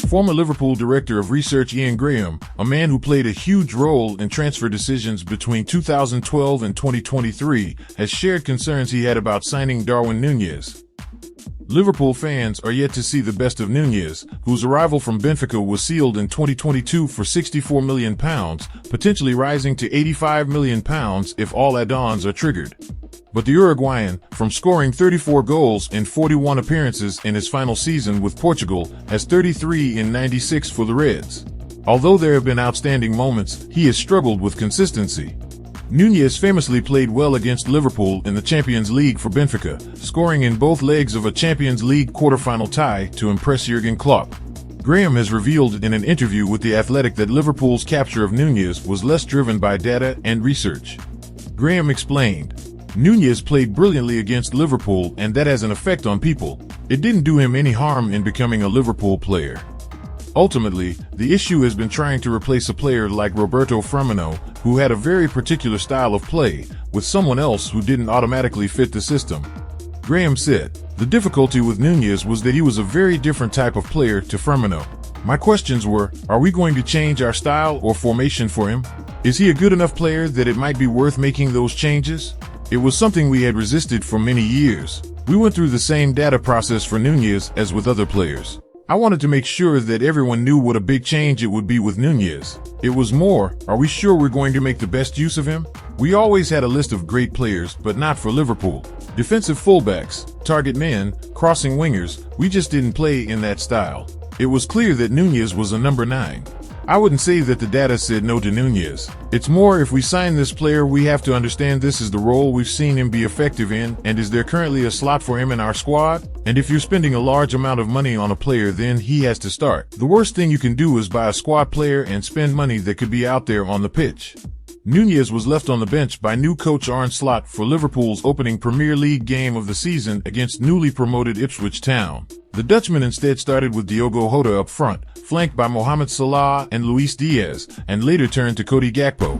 Former Liverpool director of research Ian Graham, a man who played a huge role in transfer decisions between 2012 and 2023, has shared concerns he had about signing Darwin Nunez. Liverpool fans are yet to see the best of Nunez, whose arrival from Benfica was sealed in 2022 for £64 million, potentially rising to £85 million if all add-ons are triggered. But the Uruguayan, from scoring 34 goals in 41 appearances in his final season with Portugal, has 33 in 96 for the Reds. Although there have been outstanding moments, he has struggled with consistency. Nunez famously played well against Liverpool in the Champions League for Benfica, scoring in both legs of a Champions League quarter-final tie to impress Jurgen Klopp. Graham has revealed in an interview with The Athletic that Liverpool's capture of Nunez was less driven by data and research. Graham explained, "Nunez played brilliantly against Liverpool, and that has an effect on people. It didn't do him any harm in becoming a Liverpool player. Ultimately, the issue has been trying to replace a player like Roberto Firmino, who had a very particular style of play, with someone else who didn't automatically fit the system." Graham said, "The difficulty with Nunez was that he was a very different type of player to Firmino. My questions were, are we going to change our style or formation for him? Is he a good enough player that it might be worth making those changes? It was something we had resisted for many years. We went through the same data process for Nunez as with other players. I wanted to make sure that everyone knew what a big change it would be with Nunez. It was more, are we sure we're going to make the best use of him? We always had a list of great players, but not for Liverpool. Defensive fullbacks, target men, crossing wingers, we just didn't play in that style. It was clear that Nunez was a number 9. I wouldn't say that the data said no to Nunez. It's more, if we sign this player, we have to understand this is the role we've seen him be effective in, and is there currently a slot for him in our squad? And if you're spending a large amount of money on a player, then he has to start. The worst thing you can do is buy a squad player and spend money that could be out there on the pitch." Nunez was left on the bench by new coach Arne Slot for Liverpool's opening Premier League game of the season against newly promoted Ipswich Town. The Dutchman instead started with Diogo Jota up front, flanked by Mohamed Salah and Luis Diaz, and later turned to Cody Gakpo.